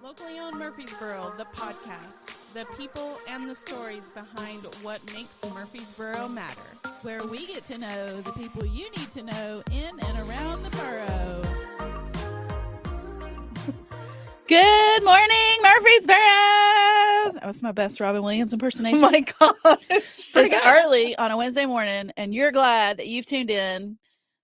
Locally owned Murfreesboro, the podcast. The people and the stories behind what makes Murfreesboro matter. Where we get to know the people you need to know in and around the borough. Good morning, Murfreesboro! That was my best Robin Williams impersonation. Oh my gosh. It's early on a Wednesday morning, and you're glad that you've tuned in.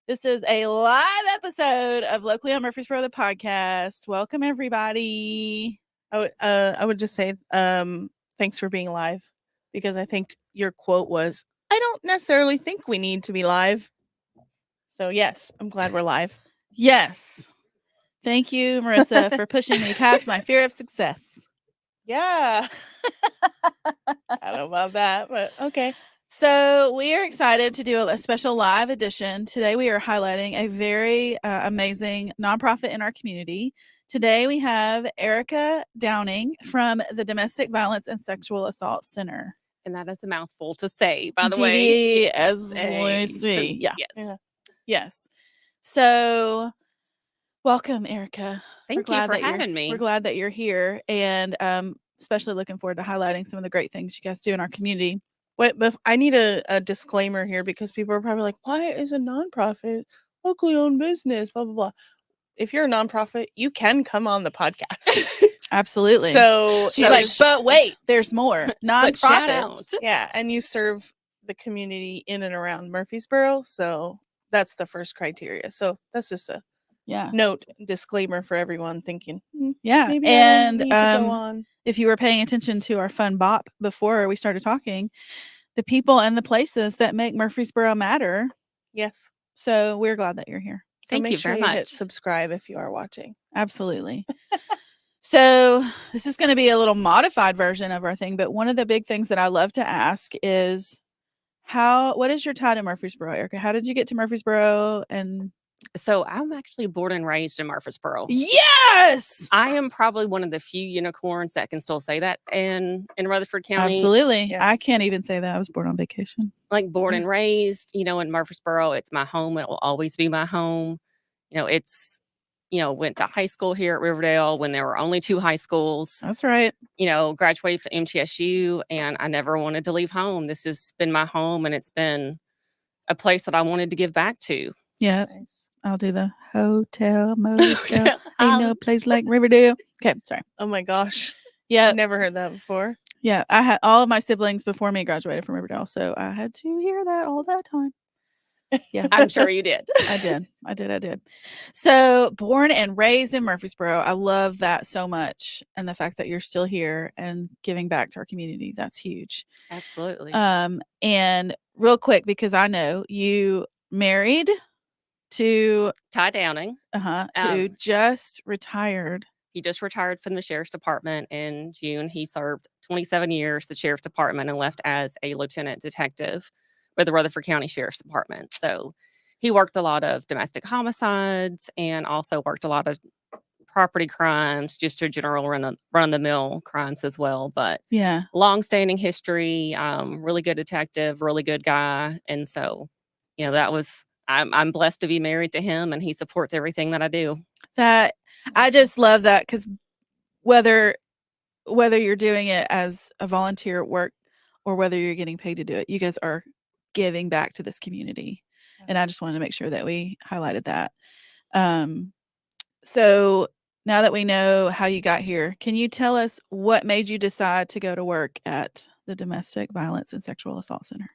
This is a live episode of Locally on Murfreesboro, the podcast. Welcome, everybody. I would just say thanks for being live, because I think your quote was, I don't necessarily think we need to be live. So yes, I'm glad we're live. Yes. Thank you, Marissa, for pushing me past my fear of success. Yeah. I don't know about that, but okay. So we are excited to do a special live edition. Today we are highlighting a very amazing nonprofit in our community. Today we have Ericka Downing from the Domestic Violence and Sexual Assault Center. And that is a mouthful to say, by the way. DVSA. Yes. So welcome, Ericka. Thank you for having me. We're glad that you're here, and especially looking forward to highlighting some of the great things you guys do in our community. Wait, but I need a disclaimer here, because people are probably like, why is a nonprofit locally owned business, blah, blah, blah. If you're a nonprofit, you can come on the podcast. Absolutely. So she's like, but wait, there's more. Nonprofits. Yeah, and you serve the community in and around Murfreesboro. So that's the first criteria. So that's just a note, disclaimer for everyone thinking. Maybe and I need to go on. If you were paying attention to our fun bop before we started talking, the people and the places that make Murfreesboro matter. Yes. So we're glad that you're here. So Thank you very much. Hit subscribe if you are watching. Absolutely. So this is going to be a little modified version of our thing, but one of the big things that I love to ask is what is your tie to Murfreesboro, Ericka? How did you get to Murfreesboro? And so I'm actually born and raised in Murfreesboro. Yes! I am probably one of the few unicorns that can still say that in Rutherford County. Absolutely. Yes. I can't even say that. I was born on vacation. Like born and raised, in Murfreesboro. It's my home. It will always be my home. Went to high school here at Riverdale when there were only 2 high schools. That's right. Graduated from MTSU, and I never wanted to leave home. This has been my home, and it's been a place that I wanted to give back to. Yeah. Nice. I'll do the hotel, motel. Ain't no place like Riverdale. Okay, sorry. Oh my gosh. Yeah. Never heard that before. Yeah. I had all of my siblings before me graduated from Riverdale, so I had to hear that all that time. Yeah. I'm sure you did. I did. So born and raised in Murfreesboro. I love that so much. And the fact that you're still here and giving back to our community, that's huge. Absolutely. And real quick, because I know you married to Ty Downing, who just retired. He just retired from the sheriff's department in June. He served 27 years the sheriff's department and left as a lieutenant detective with the Rutherford County Sheriff's Department. So he worked a lot of domestic homicides and also worked a lot of property crimes, just your general run-of-the-mill crimes as well. But yeah, long-standing history, really good detective, really good guy. And so, that was... I'm blessed to be married to him, and he supports everything that I do. That I just love that, because whether you're doing it as a volunteer at work or whether you're getting paid to do it, you guys are giving back to this community. And I just wanted to make sure that we highlighted that. So now that we know how you got here, can you tell us what made you decide to go to work at the Domestic Violence and Sexual Assault Center?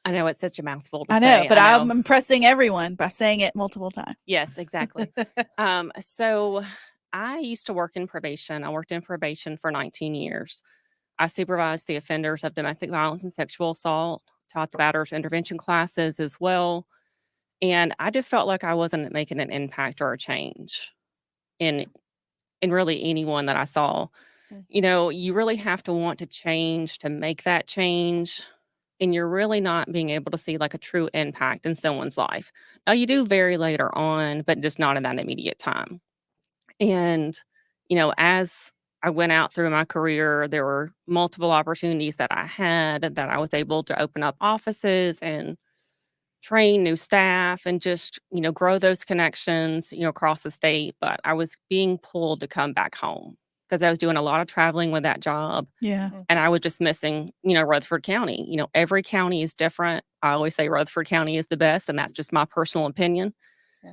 I know it's such a mouthful to say. I know, but I'm impressing everyone by saying it multiple times. Yes, exactly. So I used to work in probation. I worked in probation for 19 years. I supervised the offenders of domestic violence and sexual assault, taught the batterers intervention classes as well. And I just felt like I wasn't making an impact or a change in really anyone that I saw. You really have to want to change to make that change. And you're really not being able to see like a true impact in someone's life. Now you do very later on, but just not in that immediate time. And, as I went out through my career, there were multiple opportunities that I had that I was able to open up offices and train new staff and just, grow those connections, across the state. But I was being pulled to come back home. because I was doing a lot of traveling with that job. Yeah. And I was just missing, Rutherford County. Every county is different. I always say Rutherford County is the best, and that's just my personal opinion.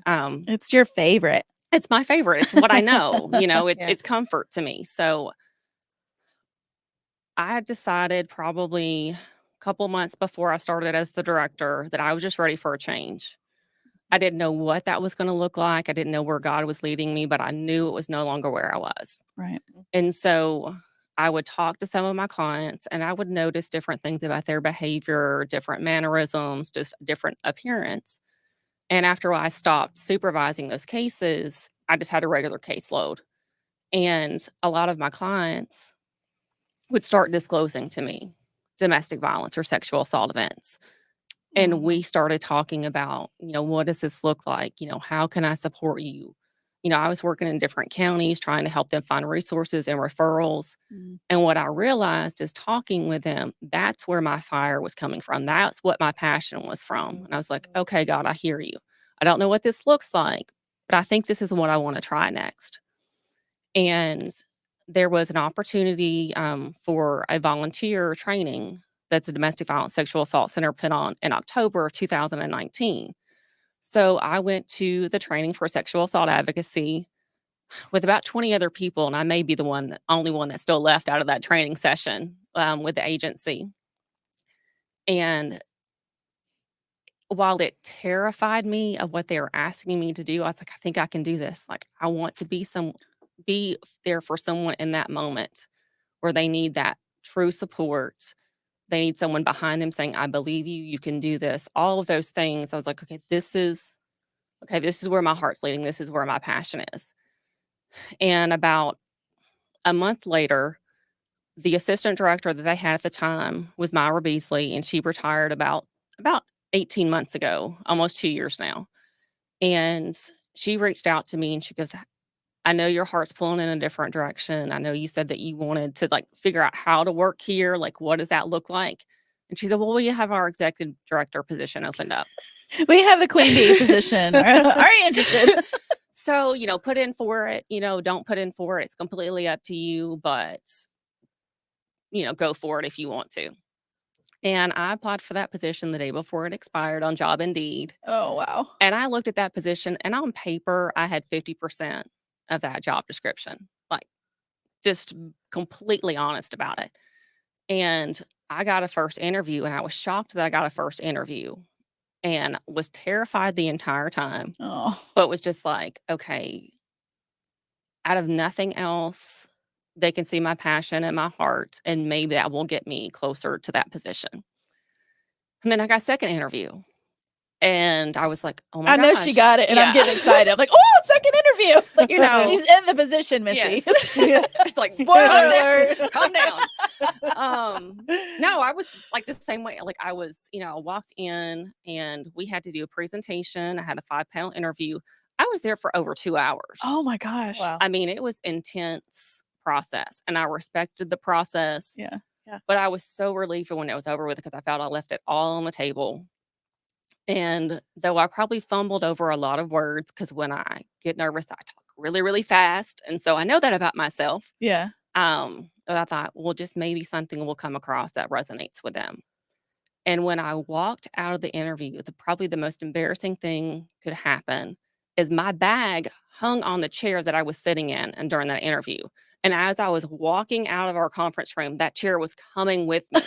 It's your favorite. It's my favorite. It's what I know. Yeah. It's comfort to me. So I had decided probably a couple months before I started as the director that I was just ready for a change. I didn't know what that was going to look like. I didn't know where God was leading me, but I knew it was no longer where I was. Right. And so I would talk to some of my clients and I would notice different things about their behavior, different mannerisms, just different appearance. And after I stopped supervising those cases, I just had a regular caseload. And a lot of my clients would start disclosing to me domestic violence or sexual assault events. And we started talking about, what does this look like? How can I support you? I was working in different counties trying to help them find resources and referrals. Mm. And what I realized is talking with them, that's where my fire was coming from. That's what my passion was from. And I was like, okay, God, I hear you. I don't know what this looks like, but I think this is what I want to try next. And there was an opportunity for a volunteer training that the Domestic Violence Sexual Assault Center put on in October of 2019. So I went to the training for sexual assault advocacy with about 20 other people, and I may be the only one that's still left out of that training session with the agency. And while it terrified me of what they were asking me to do, I was like, I think I can do this. Like, I want to be there for someone in that moment where they need that true support. They need someone behind them saying, I believe you, you can do this. All of those things. I was like, this is where my heart's leading. This is where my passion is. And about a month later, the assistant director that they had at the time was Myra Beasley, and she retired about 18 months ago, almost 2 years now. And she reached out to me and she goes, I know your heart's pulling in a different direction. I know you said that you wanted to figure out how to work here. Like, what does that look like? And she said, well, we have our executive director position opened up. We have the Queen Bee position. Are you interested? So, put in for it, don't put in for it. It's completely up to you, but, go for it if you want to. And I applied for that position the day before it expired on Job Indeed. Oh, wow. And I looked at that position, and on paper, I had 50% of that job description, just completely honest about it. And I got a first interview, and I was shocked that I got a first interview and was terrified the entire time, Oh, but was just like, okay, out of nothing else, they can see my passion and my heart, and maybe that will get me closer to that position. And then I got a second interview. And I was like, oh my I know gosh. she got it, and I'm Yeah. getting excited. I'm like, oh, second interview. She's in the position, Missy. Yes. Just like, Spoiler alert. calm down. No, I was like the same way. Like I was, I walked in and we had to do a presentation. I had a 5-panel interview. I was there for over 2 hours. Oh my gosh. Wow. I mean, it was intense process, and I respected the process. Yeah. But I was so relieved when it was over with because I felt I left it all on the table. And though I probably fumbled over a lot of words, because when I get nervous, I talk really, really fast. And so I know that about myself. Yeah. But I thought, well, just maybe something will come across that resonates with them. And when I walked out of the interview, probably the most embarrassing thing could happen is my bag hung on the chair that I was sitting in and during that interview. And as I was walking out of our conference room, that chair was coming with me.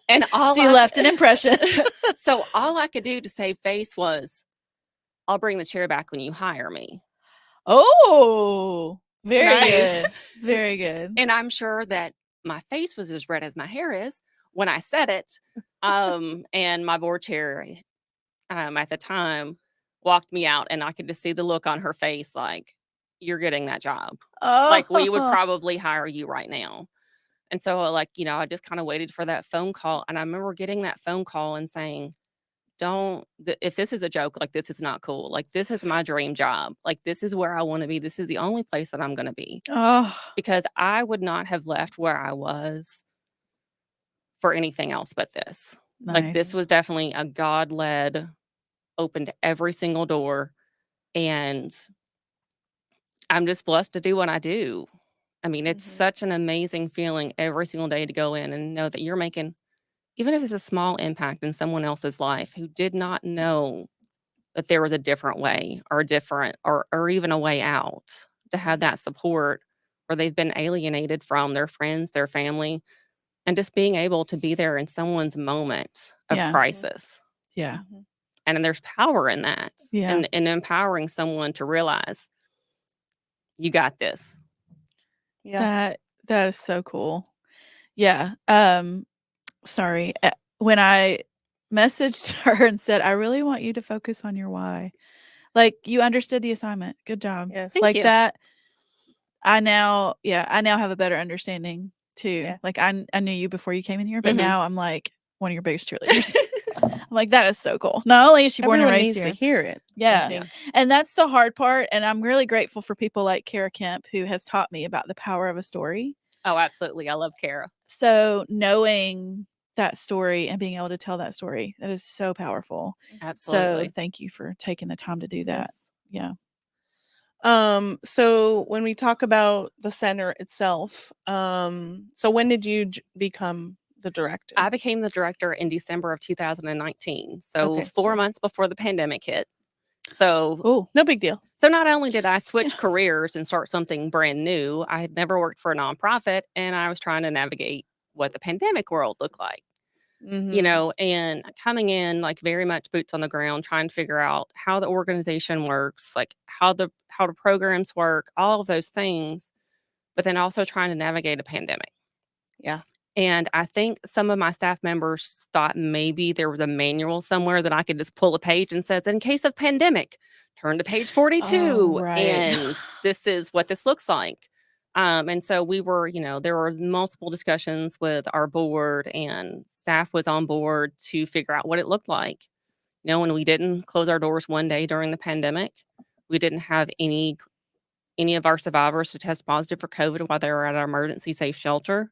And So you left an impression. So all I could do to save face was, I'll bring the chair back when you hire me. Oh, very Nice. good. Very good. And I'm sure that my face was as red as my hair is when I said it. And my board chair at the time walked me out, and I could just see the look on her face like, you're getting that job. Oh, Like, we would probably hire you right now. And so, I just kind of waited for that phone call. And I remember getting that phone call and saying, if this is a joke, like, this is not cool. Like, this is my dream job. Like, this is where I want to be. This is the only place that I'm going to be. Oh, Because I would not have left where I was for anything else but this. Like, this nice. was definitely a God-led, opened every single door. And I'm just blessed to do what I do. I mean, it's Mhm. such an amazing feeling every single day to go in and know that you're making, even if it's a small impact in someone else's life who did not know that there was a different way or a different or even a way out, to have Mhm. that support where they've been alienated from their friends, their family, and just being able to be there in someone's moment of Yeah. crisis. Yeah. Mhm. And then there's power in that, Yeah. and empowering someone to realize, "You got this." Yeah. That is so cool. Yeah. Sorry. When I messaged her and said, "I really want you to focus on your why." Like, you understood the assignment. Good job. Yes. Thank Like you. that, I now have a better understanding too. Yeah. Like, I knew you before you came in here, but Mhm. now I'm like one of your biggest cheerleaders. I'm like, that is so cool. Not only is she born and Everyone raised needs to here. hear it. I Yeah. think. And that's the hard part. And I'm really grateful for people like Kara Kemp, who has taught me about the power of a story. Oh, absolutely. I love Kara. So knowing that story and being able to tell that story, that is so powerful. Absolutely. So thank you for taking the time to do that. Yes. Yeah. So when we talk about the center itself, so when did you become the director? I became the director in December of 2019, so Okay, 4 so months before the pandemic hit. So Oh, no big deal. so not only did I switch Yeah. careers and start something brand new, I had never worked for a nonprofit, and I was trying to navigate what the pandemic world looked like. Mhm. And coming in like very much boots on the ground, trying to figure out how the organization works, like how the programs work, all of those things, but then also trying to navigate a pandemic. Yeah. And I think some of my staff members thought maybe there was a manual somewhere that I could just pull a page and says, in case of pandemic, turn to page 42. right. And this is what this looks like. And so we were, there were multiple discussions with our board, and staff was on board to figure out what it looked like. When we didn't close our doors one day during the pandemic, we didn't have any of our survivors to test positive for COVID while they were at our emergency safe shelter.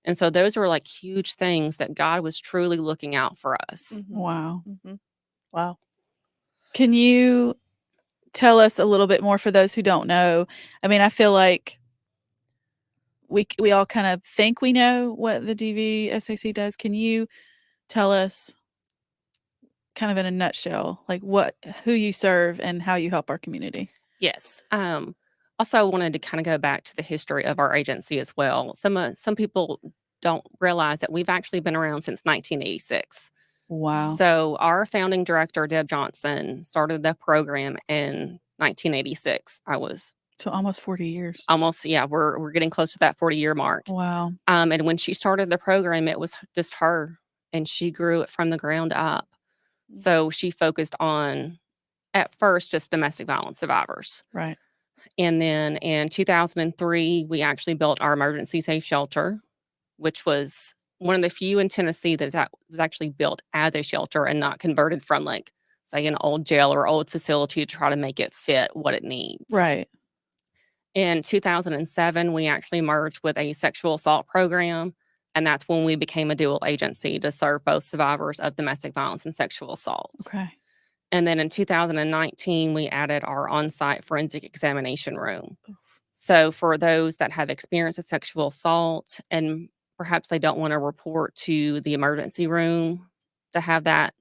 And so those were like huge things that God was truly looking out for us. Mhm. Wow. Mhm. Wow. Can you tell us a little bit more for those who don't know? I mean, I feel like we all kind of think we know what the DVSAC does. Can you tell us kind of in a nutshell, like who you serve and how you help our community? Yes. Also wanted to kind of go back to the history of our agency as well. Some people don't realize that we've actually been around since 1986. Wow. So our founding director, Deb Johnson, started the program in 1986. I was So almost 40 years. almost, yeah, we're getting close to that 40-year mark. Wow. And when she started the program, it was just her, and she grew it from the ground up. So she focused on, at first, just domestic violence survivors. Right. And then in 2003, we actually built our emergency safe shelter, which was one of the few in Tennessee that was actually built as a shelter and not converted from, like, say, an old jail or old facility to try to make it fit what it needs. Right. In 2007, we actually merged with a sexual assault program, and that's when we became a dual agency to serve both survivors of domestic violence and sexual assault. Okay. And then in 2019, we added our on-site forensic examination room. So for those that have experienced a sexual assault and perhaps they don't want to report to the emergency room to have that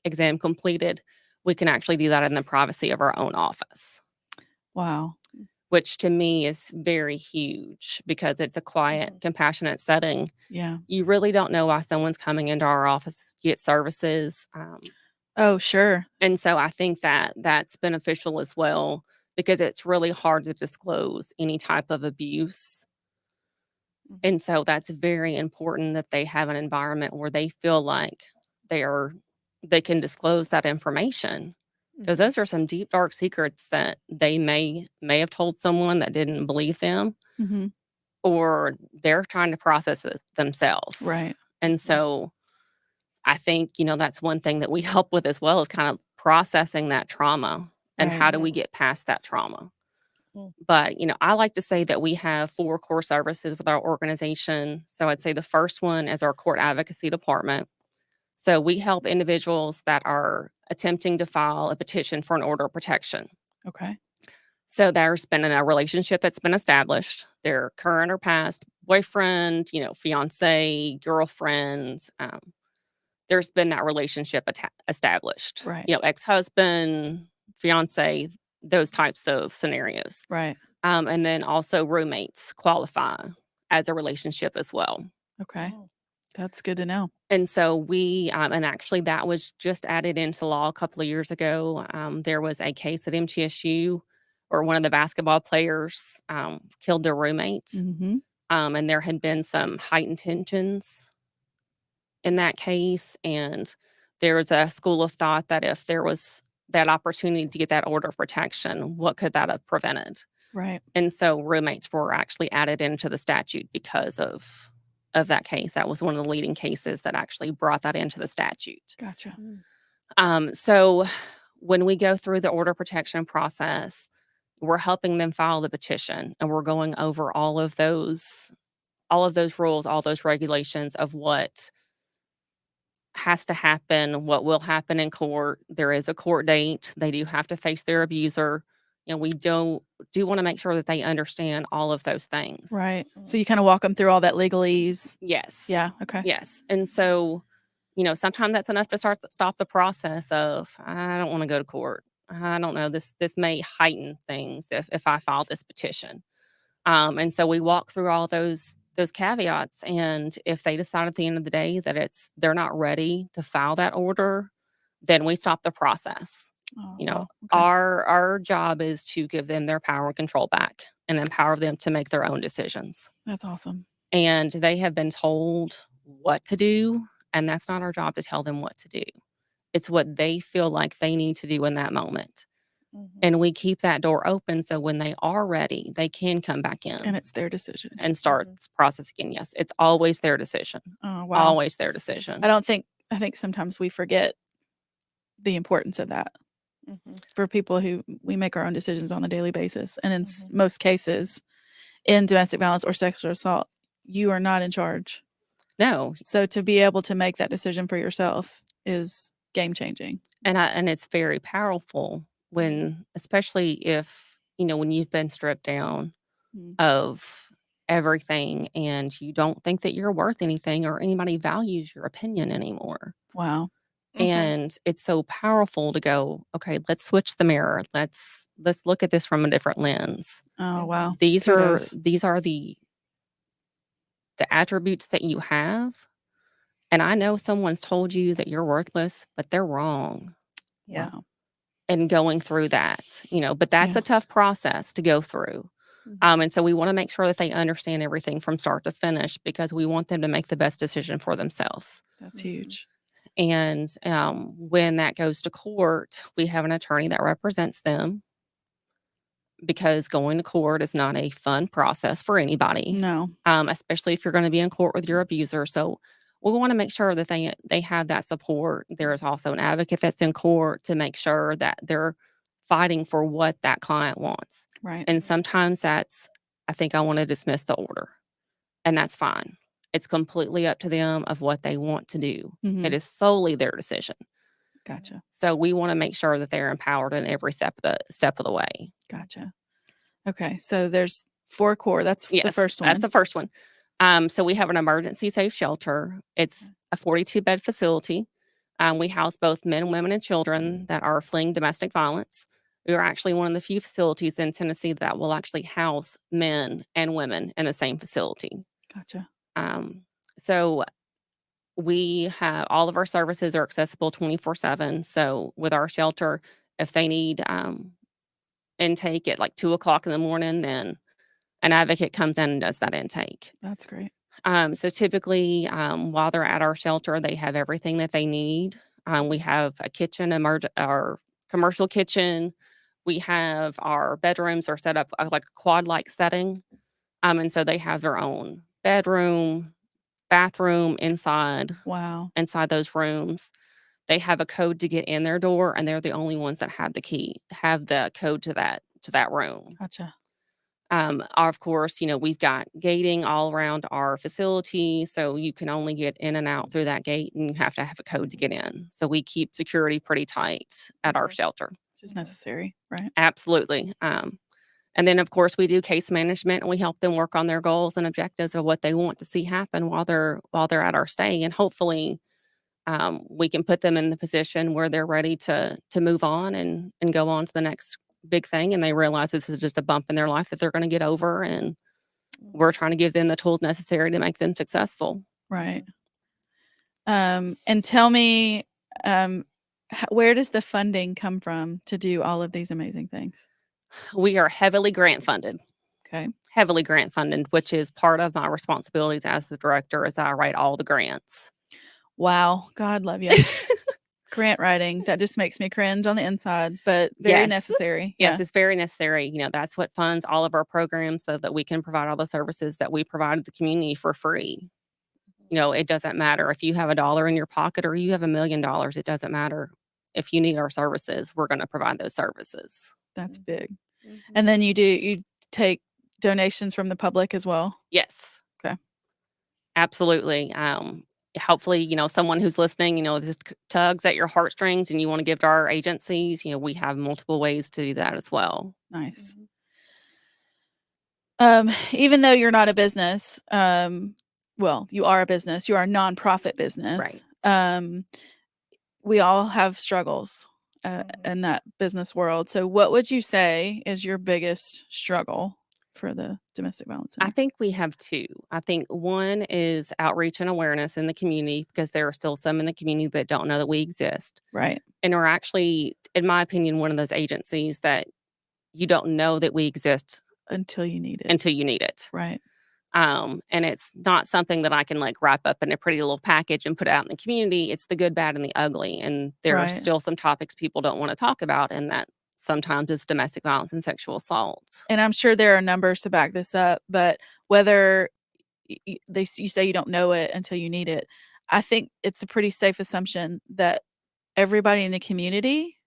exam completed, we can actually do that in the privacy of our own office, Wow. which to me is very huge because it's a quiet, compassionate setting. Yeah. You really don't know why someone's coming into our office to get services. Oh, sure. And so I think that that's beneficial as well, because it's really hard to disclose any type of abuse. And so that's very important that they have an environment where they feel like they can disclose that information, because those are some deep dark secrets that they may have told someone that didn't believe them, Mm-hmm. or they're trying to process it themselves. Right. And so I think, that's one thing that we help with as well, is kind of processing that trauma and Right. how do we get past that trauma. Mm. But, I like to say that we have 4 core services with our organization. So I'd say the first one is our court advocacy department. So we help individuals that are attempting to file a petition for an order of protection. Okay. So there's been a relationship that's been established. Their current or past boyfriend, fiance, girlfriend. There's been that relationship established. Right. Ex-husband, fiance, those types of scenarios. Right. And then also roommates qualify as a relationship as well. Okay. Oh. That's good to know. And so and actually that was just added into law a couple of years ago. There was a case at MTSU where one of the basketball players killed their roommate. Mm-hmm. And there had been some heightened tensions in that case. And there was a school of thought that if there was that opportunity to get that order of protection, what could that have prevented? Right. And so roommates were actually added into the statute because of that case. That was one of the leading cases that actually brought that into the statute. Gotcha. So when we go through the order protection process, we're helping them file the petition, and we're going over all of those rules, all those regulations of what has to happen, what will happen in court. There is a court date. They do have to face their abuser. We do want to make sure that they understand all of those things. Right. So you kind of walk them through all that legalese. Yes. Yeah. Okay. Yes. And so, sometimes that's enough to stop the process of, I don't want to go to court. I don't know. This may heighten things if I file this petition. And so we walk through all those caveats. And if they decide at the end of the day that they're not ready to file that order, then we stop the process. Oh, Okay. wow. Our job is to give them their power and control back and empower them to make their own decisions. That's awesome. And they have been told what to do, and that's not our job to tell them what to do. It's what they feel like they need to do in that moment. And we keep that door open so when they are ready, they can come back in And it's their decision. and start the process again. Yes, it's always their decision. Oh, wow. Always their decision. I think sometimes we forget the importance of that for people who we make our own decisions on a daily basis. And in most cases, in domestic violence or sexual assault, you are not in charge. No. So to be able to make that decision for yourself is game changing. And it's very powerful when, especially if, when you've been stripped down of everything and you don't think that you're worth anything or anybody values your opinion anymore. Wow. And it's so powerful to go, okay, let's switch the mirror. Let's look at this from a different lens. Oh, wow. These Kudos. are the attributes that you have. And I know someone's told you that you're worthless, but they're wrong. Yeah. Wow. And going through that, but that's a tough process to go through. And so we want to make sure that they understand everything from start to finish because we want them to make the best decision for themselves. That's huge. And when that goes to court, we have an attorney that represents them because going to court is not a fun process for anybody. No. Especially if you're going to be in court with your abuser. So we want to make sure that they have that support. There is also an advocate that's in court to make sure that they're fighting for what that client wants. Right. And sometimes I think I want to dismiss the order. And that's fine. It's completely up to them of what they want to do. It is solely their decision. Gotcha. So we want to make sure that they're empowered in every step of the way. Gotcha. Okay. So there's 4 core. That's the first one. That's the first one. So we have an emergency safe shelter. It's a 42-bed facility. We house both men, women, and children that are fleeing domestic violence. We are actually one of the few facilities in Tennessee that will actually house men and women in the same facility. Gotcha. So we have all of our services are accessible 24/7. So with our shelter, if they need intake at like 2:00 in the morning, then an advocate comes in and does that intake. That's great. So typically, while they're at our shelter, they have everything that they need. We have a kitchen, our commercial kitchen. We have our bedrooms are set up like a quad-like setting. And so they have their own bedroom, bathroom inside those rooms. They have a code to get in their door, and they're the only ones that have the code to that room. Gotcha. Of course, we've got gating all around our facility, so you can only get in and out through that gate, and you have to have a code to get in. So we keep security pretty tight at our shelter. Which is necessary, right? Absolutely. And then, of course, we do case management, and we help them work on their goals and objectives of what they want to see happen while they're at our stay. And hopefully, we can put them in the position where they're ready to move on and go on to the next big thing. And they realize this is just a bump in their life that they're going to get over. And we're trying to give them the tools necessary to make them successful. Right. And tell me, where does the funding come from to do all of these amazing things? We are heavily grant funded. Okay. Heavily grant funded, which is part of my responsibilities as the director, as I write all the grants. Wow. God love you. Grant writing, that just makes me cringe on the inside, but very Yes. necessary. Yes, it's very necessary. That's what funds all of our programs so that we can provide all the services that we provide to the community for free. It doesn't matter if you have $1 in your pocket or you have $1 million. It doesn't matter. If you need our services, we're going to provide those services. That's big. And then you take donations from the public as well? Yes. Okay. Absolutely. Hopefully, someone who's listening, this tugs at your heartstrings and you want to give to our agencies, we have multiple ways to do that as well. Nice. Even though you're not a business, well, you are a business, you are a nonprofit business. Right. We all have struggles in that business world. So what would you say is your biggest struggle for the domestic violence center? I think we have two. I think one is outreach and awareness in the community, because there are still some in the community that don't know that we exist. Right. And we're actually, in my opinion, one of those agencies that you don't know that we exist until you need it. Right. Right. And it's not something that I can wrap up in a pretty little package and put out in the community. It's the good, bad, and the ugly. And there are Right. still some topics people don't want to talk about, and that sometimes is domestic violence and sexual assault. And I'm sure there are numbers to back this up, but whether you say you don't know it until you need it, I think it's a pretty safe assumption that everybody in the community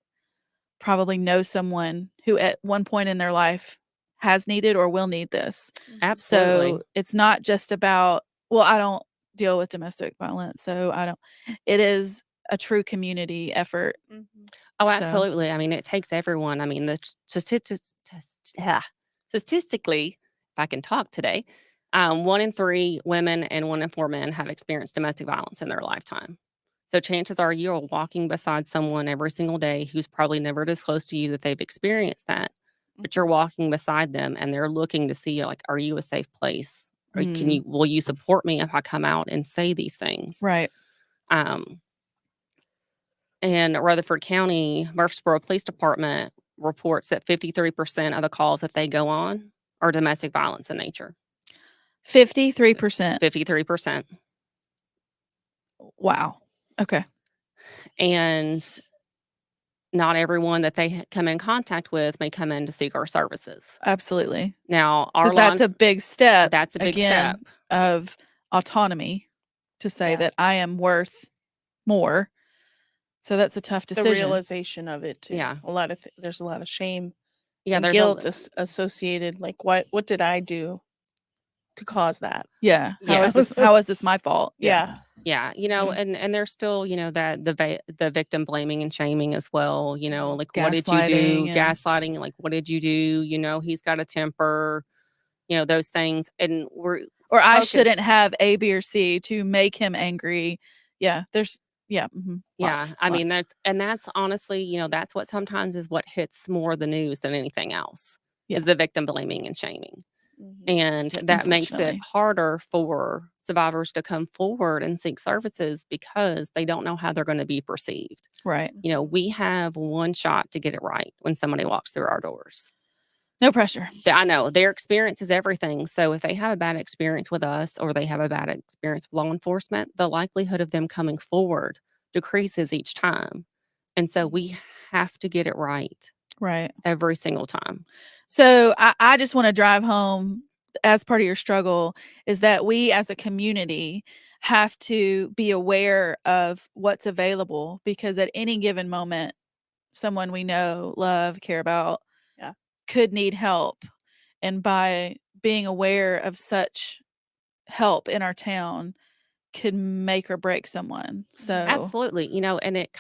probably knows someone who at one point in their life has needed or will need this. Absolutely. So it's not just about, well, I don't deal with domestic violence, so I don't. It is a true community effort. Oh, So- absolutely. I mean, it takes everyone. I mean, the statistically, if I can talk today, 1 in 3 women and 1 in 4 men have experienced domestic violence in their lifetime. So chances are you're walking beside someone every single day who's probably never disclosed to you that they've experienced that, but you're walking beside them and they're looking to see, are you a safe place? Or will you support me if I come out and say these things? Right. And Rutherford County Murfreesboro Police Department reports that 53% of the calls that they go on are domestic violence in nature. 53%. 53%. Wow. Okay. And not everyone that they come in contact with may come in to seek our services. Absolutely. Now, that's a big step. That's a big again, step of autonomy to say that I am worth more. So that's a tough decision. The realization of it too. Yeah. There's a lot of shame Yeah, and there's guilt associated. What did I do to cause that? Yeah. Yes. How is this my fault? Yeah. Yeah, and there's still, that the victim blaming and shaming as well, what did you do? Gaslighting, yeah. Gaslighting, what did you do? He's got a temper, those things. And I shouldn't have A, B, or C to make him angry. Yeah, there's lots. I mean, that's honestly, that's what sometimes is what hits more the news than anything else, is the victim blaming and shaming. And that makes it harder for survivors to come forward and seek services because they don't know how they're going to be perceived. Right. We have one shot to get it right when somebody walks through our doors. No pressure. I know their experience is everything. So if they have a bad experience with us or they have a bad experience with law enforcement, the likelihood of them coming forward decreases each time. And so we have to get it right. Right. Every single time. So I just want to drive home, as part of your struggle, is that we as a community have to be aware of what's available, because at any given moment, someone we know, love, care about could need help. And by being aware of such help in our town could make or break someone. So absolutely, and it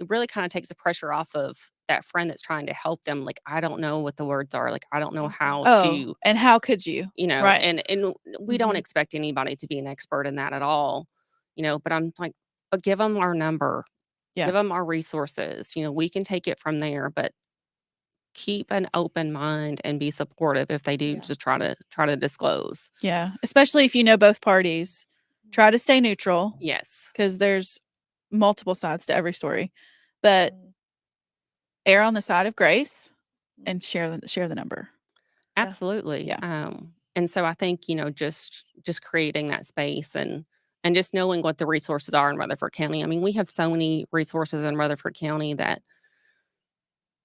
really kind of takes the pressure off of that friend that's trying to help them, like, I don't know what the words are, like, I don't know how Oh, to, and how could you? Right. and we don't Mhm. expect anybody to be an expert in that at all, but I'm like, but give them our number, Yeah. give them our resources, we can take it from there, but keep an open mind and be supportive if they do Yeah. just try to disclose. Yeah. Especially if you know both parties. Try to stay neutral Yes. because there's multiple sides to every story. But Mm. err on the side of grace and share the number. Absolutely. Yeah. And so I think, just creating that space and just knowing what the resources are in Rutherford County. I mean, we have so many resources in Rutherford County that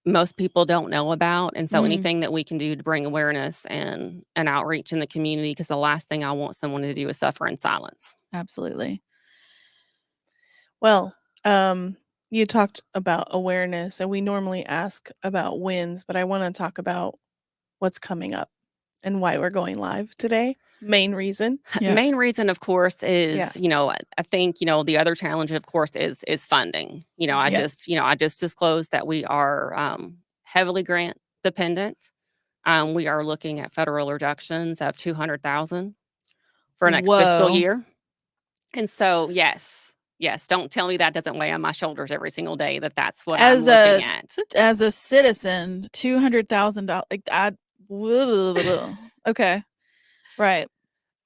most people don't know about. And so Mm. anything that we can do to bring awareness and outreach in the community, because the last thing I want someone to do is suffer in silence. Absolutely. Well, you talked about awareness, and we normally ask about wins, but I want to talk about what's coming up and why we're going live today. Main reason. Yeah. Main reason, of course, is, Yeah. I think, the other challenge, of course, is funding. I Yeah. just disclosed that we are heavily grant dependent. We are looking at federal reductions of 200,000 for next fiscal Whoa. year. And so, yes, don't tell me that doesn't weigh on my shoulders every single day, that's what I'm looking at. As a citizen, $200,000. Like okay. Right.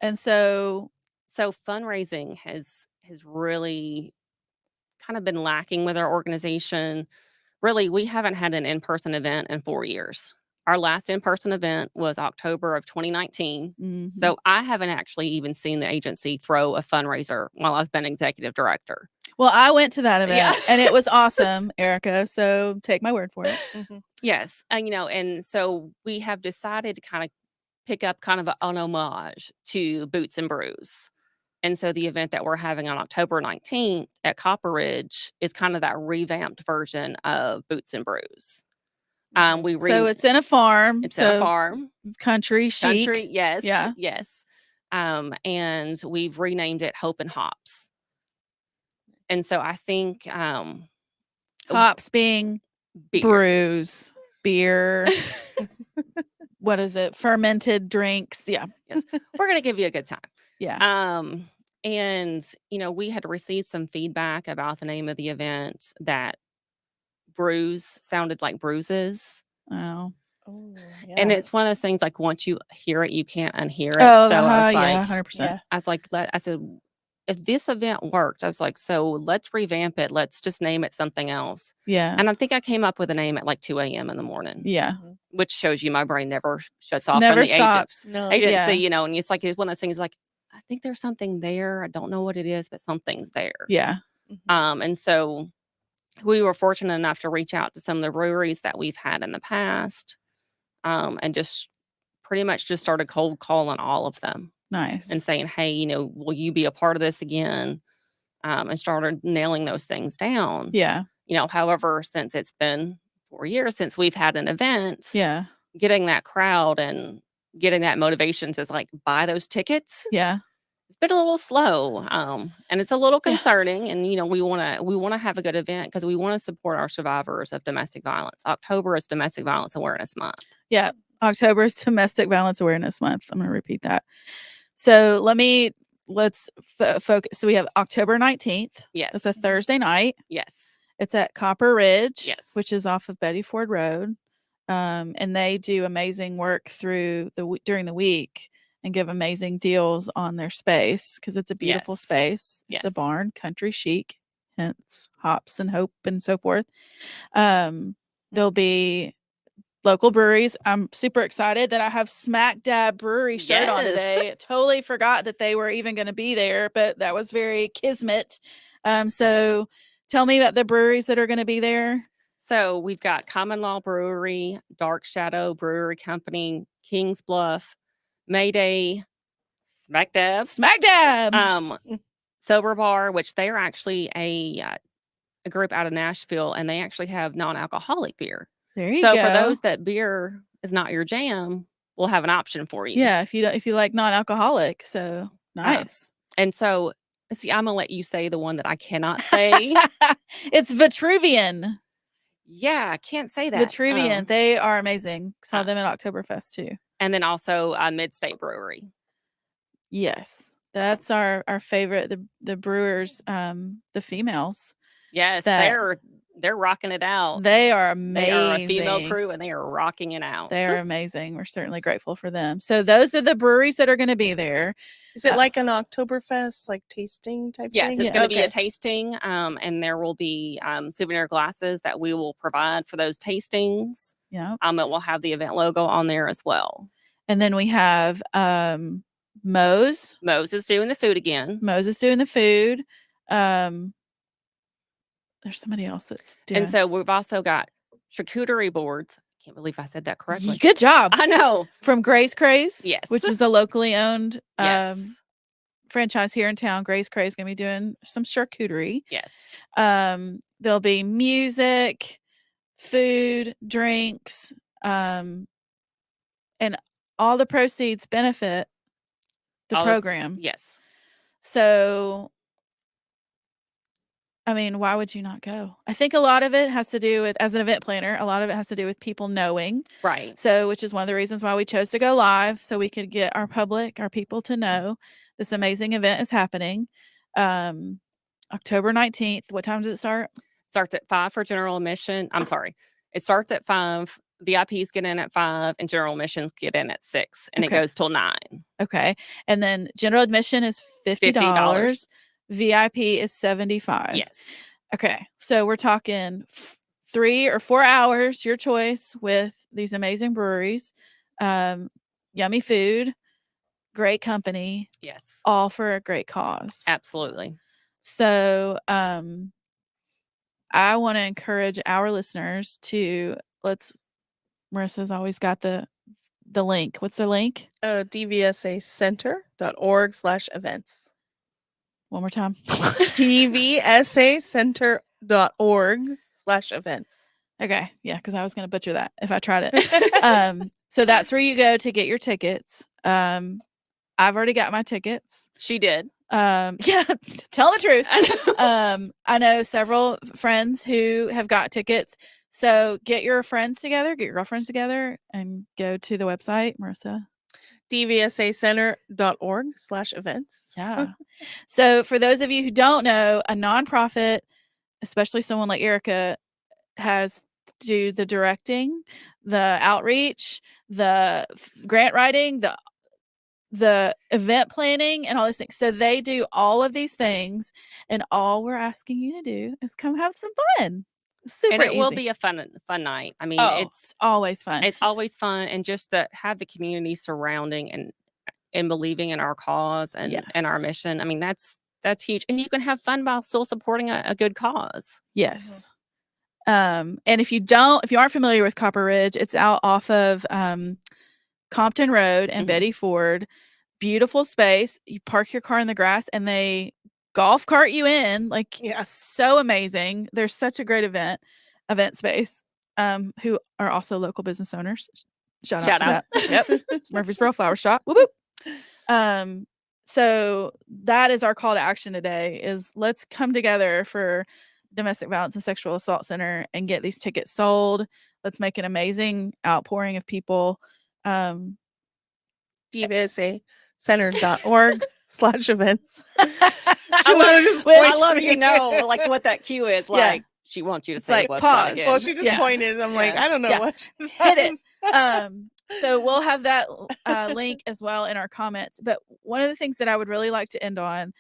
And so So fundraising has really kind of been lacking with our organization. Really, we haven't had an in-person event in 4 years. Our last in-person event was October of 2019. mhm. So I haven't actually even seen the agency throw a fundraiser while I've been executive director. Well, I went to that event Yeah. and it was awesome, Ericka. So take my word for it. Mhm. Yes, and so we have decided to kind of pick up kind of an homage to Boots and Brews. And so the event that we're having on October 19th at Copper Ridge is kind of that revamped version of Boots and Brews. Okay. So it's in a farm. It's in a farm. Country chic. Country, yes, Yeah. yes. And we've renamed it Hope and Hops. And so I think Hops being beer. brews, beer. What is it? Fermented drinks. Yeah. Yes, we're gonna give you a good time. Yeah. And we had received some feedback about the name of the event that brews sounded like bruises. Oh. Oh, And yeah. it's one of those things, like, once you hear it, you can't unhear it. Oh, So I was yeah, like, 100%. Yeah. I was like, I said, if this event worked, I was like, so let's revamp it. Let's just name it something else. Yeah. And I think I came up with a name at like 2 a.m. in the morning, Yeah. Mhm. which shows you my brain never shuts off Never from the stops. No. agency, Yeah. and it's like, it's one of those things like, I think there's something there. I don't know what it is, but something's there. Yeah. Mhm. And so we were fortunate enough to reach out to some of the breweries that we've had in the past, and just pretty much just started cold calling all of them Nice. and saying, hey, will you be a part of this again? And started nailing those things down. Yeah. However, since it's been 4 years since we've had an event, Yeah. getting that crowd and getting that motivation to like buy those tickets, Yeah. it's been a little slow, and it's a little Yeah. concerning. And we want to have a good event because we want to support our survivors of domestic violence. October is Domestic Violence Awareness Month. Yeah. October is Domestic Violence Awareness Month. I'm going to repeat that. So let's focus. So we have October 19th. Yes, It's a Thursday night. yes, It's at Copper Ridge, Yes. which is off of Betty Ford Road. And they do amazing work during the week and give amazing deals on their space because it's a beautiful Yes. space. It's a Yes. barn, country chic, hence hops and hope and so forth. There'll be local breweries. I'm super excited that I have Smack Dab Brewery shirt on Yes. today. Totally forgot that they were even going to be there, but that was very kismet. So tell me about the breweries that are going to be there. So we've got Common Law Brewery, Dark Shadow Brewery Company, Kings Bluff, Mayday, Smack Dab, Smack Dab. Sober Bar, which they are actually a group out of Nashville, and they actually have non-alcoholic beer. There you So go. for those that beer is not your jam, we'll have an option for you. Yeah, if you like non-alcoholic, so nice. And so, see, I'm gonna let you say the one that I cannot say. It's Vitruvian. Yeah, I can't say that. Vitruvian, they are amazing. Saw uh, them at Oktoberfest too. And then also Mid-State Brewery. Yes, that's our favorite. The brewers, the females. Yes, That they're rocking it out. they are They are a female amazing. crew and they are rocking it out. They are amazing. We're certainly grateful for them. So those are the breweries that are going to be there. Is it like an Oktoberfest, like tasting type Yes, thing? it's going to be a tasting, and there will be souvenir glasses that we will provide for those tastings. Yeah. It will have the event logo on there as well. And then we have Moe's. Moe's is doing the food again. Moe's is doing the food. There's somebody else that's doing. And so we've also got charcuterie boards. Can't believe I said that correctly. Good job. I know. From Gray's Craze. Yes. Which is a locally owned Yes. franchise here in town. Gray's Craze is going to be doing some charcuterie. Yes. There'll be music, food, drinks, and all the proceeds benefit the program. Yes. So, I mean, why would you not go? I think a lot of it has to do with, as an event planner, a lot of it has to do with people knowing. Right. So, which is one of the reasons why we chose to go live, so we could get our public, our people to know this amazing event is happening. October 19th. What time does it start? Starts at 5 for general admission. I'm sorry. It starts at 5. VIPs get in at 5 and general admissions get in at 6, and it goes till 9. Okay. And then general admission is $50. VIP is $75. Yes. Okay. So we're talking 3 or 4 hours, your choice, with these amazing breweries, yummy food, great company. Yes. All for a great cause. Absolutely. So I want to encourage our listeners to Marissa's always got the link. What's the link? DVSAcenter.org/events. One more time. DVSAcenter.org/events. Okay. Yeah, because I was going to butcher that if I tried it. So that's where you go to get your tickets. I've already got my tickets. She did. Yeah, tell the truth. I know several friends who have got tickets. So get your friends together, get your girlfriends together, and go to the website, Marissa. DVSAcenter.org/events. Yeah. So for those of you who don't know, a nonprofit, especially someone like Ericka, has to do the directing, the outreach, the grant writing, the event planning, and all these things. So they do all of these things, and all we're asking you to do is come have some fun. Super and it easy. will be a fun night. I mean, it's always fun. It's always fun, and just to have the community surrounding and believing in our cause and our mission. I mean, that's huge, and you can have fun while still supporting a good cause. Yes. And if you aren't familiar with Copper Ridge, it's out off of Compton Road and Betty Ford. Beautiful space. You park your car in the grass, and they golf cart you in. So amazing. There's such a great event space, who are also local business owners. Shout out to that. Yep. It's Murfreesboro Flower Shop. Whoop, whoop. So that is our call to action today, is let's come together for Domestic Violence and Sexual Assault Center and get these tickets sold. Let's make an amazing outpouring of people. DVSAcenter.org/events. I love like what that cue is like. She wants you to say like pause. Well, she just pointed. I'm like, I don't know what she's hit it. So we'll have that link as well in our comments. But one of the things that I would really like to end on,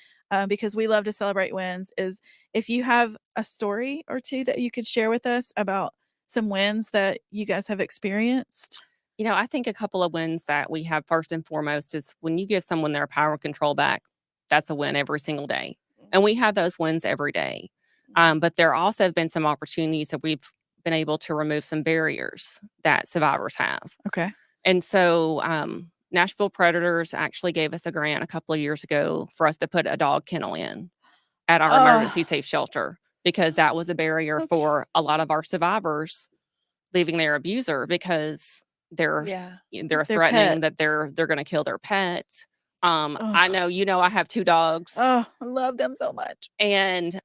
because we love to celebrate wins, is if you have a story or two that you could share with us about some wins that you guys have experienced. I think a couple of wins that we have, first and foremost, is when you give someone their power and control back, that's a win every single day. And we have those wins every day. But there also have been some opportunities that we've been able to remove some barriers that survivors have. Okay. And so Nashville Predators actually gave us a grant a couple of years ago for us to put a dog kennel in at our emergency safe shelter, because that was a barrier for a lot of our survivors leaving their abuser, because they're threatening that they're going to kill their pet. I know, I have 2 dogs. Oh, I love them so much. And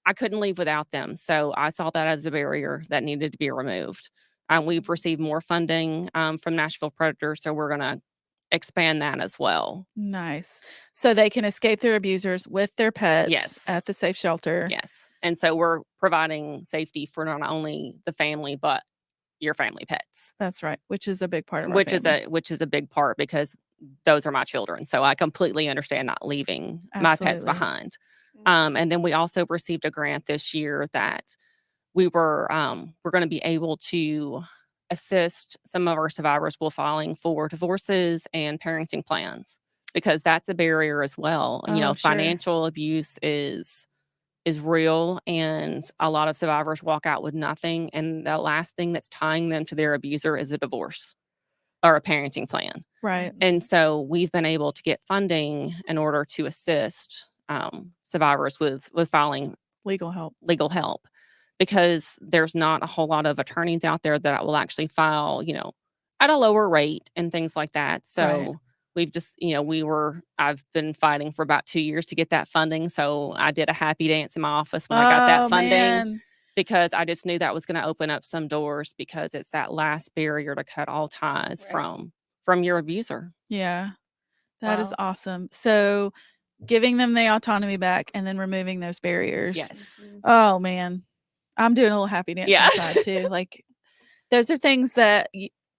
I couldn't leave without them. So I saw that as a barrier that needed to be removed. We've received more funding from Nashville Predators, so we're going to expand that as well. Nice. So they can escape their abusers with their pets Yes. at the safe shelter. Yes. And so we're providing safety for not only the family, but your family pets. That's right, which is a big part of our family. Which is a big part because those are my children. So I completely understand not leaving my pets Absolutely. behind. And then we also received a grant this year that we're going to be able to assist some of our survivors with filing for divorces and parenting plans, because that's a barrier as well. You know, Oh, sure. financial abuse is real, and a lot of survivors walk out with nothing, and the last thing that's tying them to their abuser is a divorce or a parenting plan. Right. And so we've been able to get funding in order to assist survivors with filing Legal help. because there's not a whole lot of attorneys out there that will actually file, you know, at a lower rate and things like that. So Right. we've just, you know, I've been fighting for about 2 years to get that funding. So I did a happy dance in my office when I got that funding, Man. because I just knew that was going to open up some doors, because it's that last barrier to cut all ties Right. from your abuser. Yeah. That is Wow. awesome. So giving them the autonomy back and then removing those barriers. Yes. Oh man. I'm doing a little happy dance Yeah. inside too. Like those are things that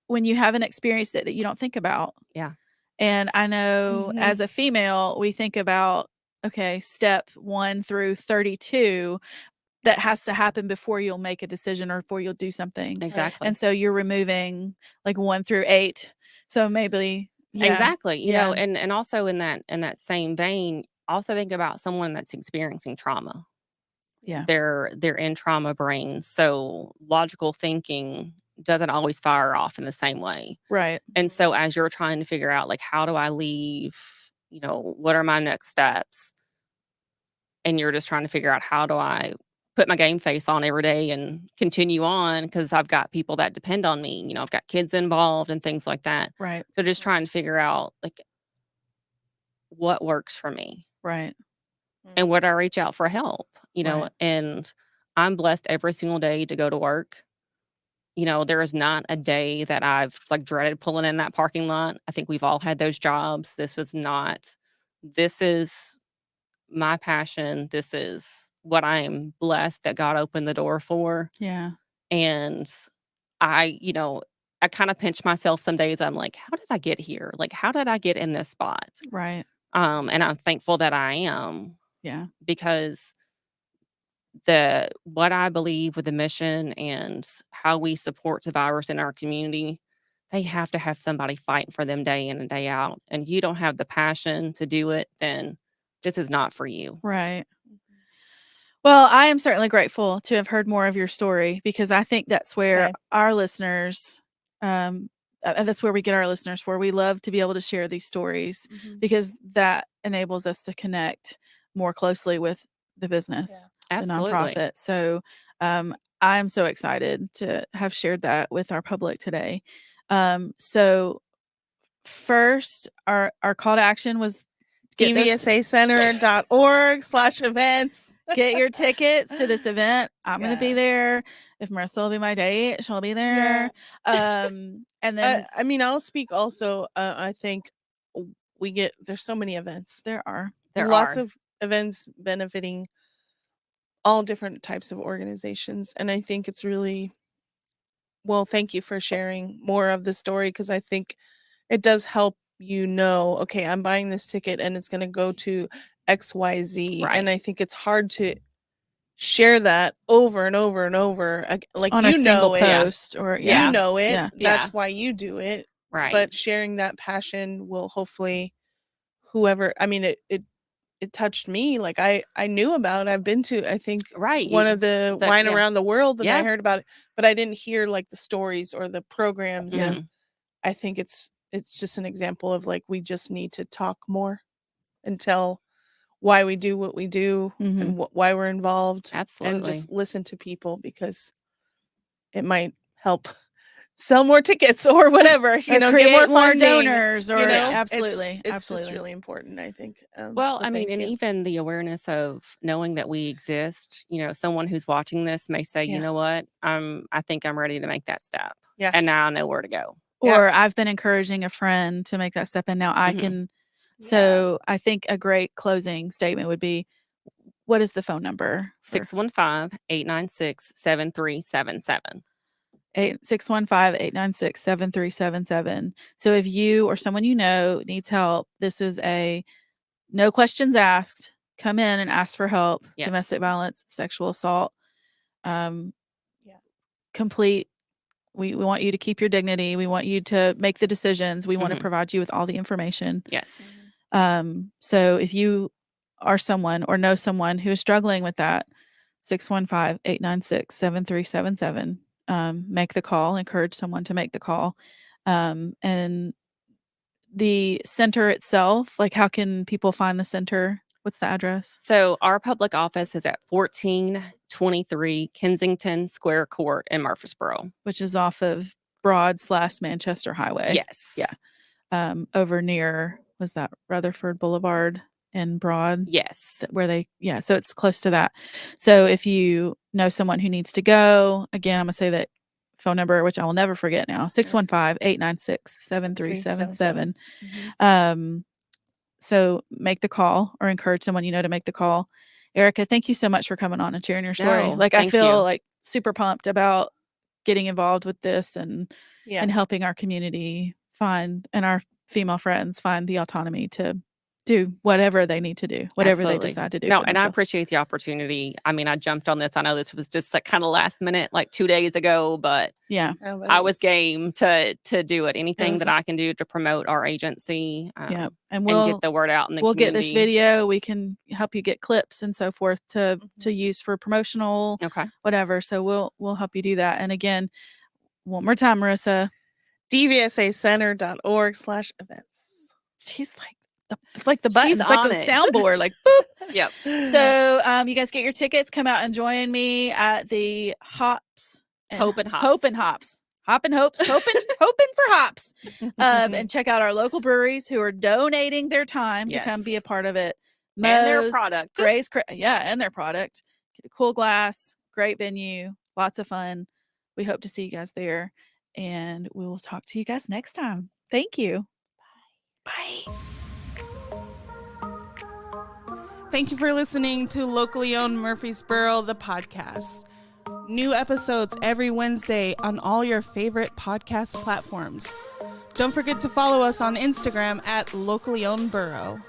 when you haven't experienced it, that you don't think about. Yeah. And I know Mhm. as a female, we think about, okay, step 1 through 32, that has to happen before you'll make a decision or before you'll do something. Exactly. And so you're removing like 1 through 8. So maybe, yeah. Exactly. You know, Yeah. and also in that same vein, also think about someone that's experiencing trauma. Yeah. They're in trauma brains, so logical thinking doesn't always fire off in the same way. Right. And so as you're trying to figure out, like, how do I leave? You know, what are my next steps? And you're just trying to figure out, how do I put my game face on every day and continue on, because I've got people that depend on me. You know, I've got kids involved and things like that. Right. So just trying to figure out, like, what works for me. Right. And would I reach out for help? You know, Right. and I'm blessed every single day to go to work. You know, there is not a day that I've, like, dreaded pulling in that parking lot. I think we've all had those jobs. This is my passion. This is what I am blessed that God opened the door for. Yeah. And you know, I kind of pinch myself some days. I'm like, how did I get here? Like, how did I get in this spot? Right. And I'm thankful that I am, Yeah. because what I believe with the mission and how we support survivors in our community, they have to have somebody fighting for them day in and day out. And you don't have the passion to do it, then this is not for you. Right. Well, I am certainly grateful to have heard more of your story, because I think that's where Same. our listeners, that's where we get our listeners for. We love to be able to share these stories, because that enables us to connect more closely with the business, the Absolutely. nonprofit. So I'm so excited to have shared that with our public today. So first, our call to action was get those- DVSAcenter.org/events. get your tickets to this event. I'm going to be there. If Marissa will be my date, she'll be there. And then I mean, I'll speak also. I think there's so many events. there are Lots of events benefiting all different types of organizations. And I think it's really, well, thank you for sharing more of the story, because I think it does help you know, okay, I'm buying this ticket and it's going to go to XYZ. Right. And I think it's hard to share that over and over and over. Like, on you a single know it. post or You know it. Yeah. That's why you do it. Right. But sharing that passion will hopefully whoever, I mean, it touched me. Like I knew about, I've been to, I think Right. one of the wine around the world, and I Yeah. heard about it, but I didn't hear like the stories or the programs. Yeah. And I think it's just an example of, like, we just need to talk more and tell why we do what we do and why we're involved. Absolutely. And just listen to people, because it might help sell more tickets or whatever, you Or know, create get more more funding, donors, or you know, absolutely, it's absolutely. just really important, I think. Well, So I mean, thank and you. even the awareness of knowing that we exist, someone who's watching this may say, you Yeah. know what, I think I'm ready to make that step. Yeah. And now I know where to go. Yeah. Or I've been encouraging a friend to make that step, and now I Mhm. can. Yeah. So I think a great closing statement would be, what is the phone number? 615-896-7377. 615-896-7377. So if you or someone you know needs help, this is a no questions asked. Come in and ask for help. Yes. Domestic violence, sexual assault. Yeah. Complete. We want you to keep your dignity. We want you to make the decisions. We want to Mhm. provide you with all the information. Yes. So if you are someone or know someone who is struggling with that, 615-896-7377. Make the call, encourage someone to make the call. And the center itself, like, how can people find the center? What's the address? So our public office is at 1423 Kensington Square Court in Murfreesboro. Which is off of Broad/Manchester Highway. Yes. Yeah. Over near, was that Rutherford Boulevard and Broad? Yes. So it's close to that. So if you know someone who needs to go, again, I'm gonna say that phone number, which I will never forget now, 615-896-7377. So make the call or encourage someone you know to make the call. Ericka, thank you so much for coming on and sharing your story. No, Like, I thank feel you. like super pumped about getting involved with this and Yeah. helping our community find, and our female friends find, the autonomy to do whatever they need to do, whatever they Absolutely. decide to do No, for and I themselves. appreciate the opportunity. I mean, I jumped on this. I know this was just like kind of last minute, like 2 days ago, but Yeah. Oh, but I it was game to do it. Anything was- that I can do to promote our agency Yeah. and And we'll get the word out in the we'll get community. this video. We can help you get clips and so forth to use for promotional Okay. whatever. So we'll help you do that. And again, one more time, Marissa. DVSAcenter.org/events. She's like it's like the button. She's It's like on the it. soundboard, like boop. Yep. So you guys get your tickets. Come out and join me at the Hops. Hope and Hops. Hope and Hops. Hop and Hopes. Hoping for hops. And check out our local breweries who are donating their time to come be a Yes. part of it. And their Moe's, product. Gray's, and their product. Get a cool glass. Great venue. Lots of fun. We hope to see you guys there. And we will talk to you guys next time. Thank you. Bye. Thank you for listening to Locally Owned Murfreesboro, the podcast. New episodes every Wednesday on all your favorite podcast platforms. Don't forget to follow us on Instagram at Locally Owned Borough.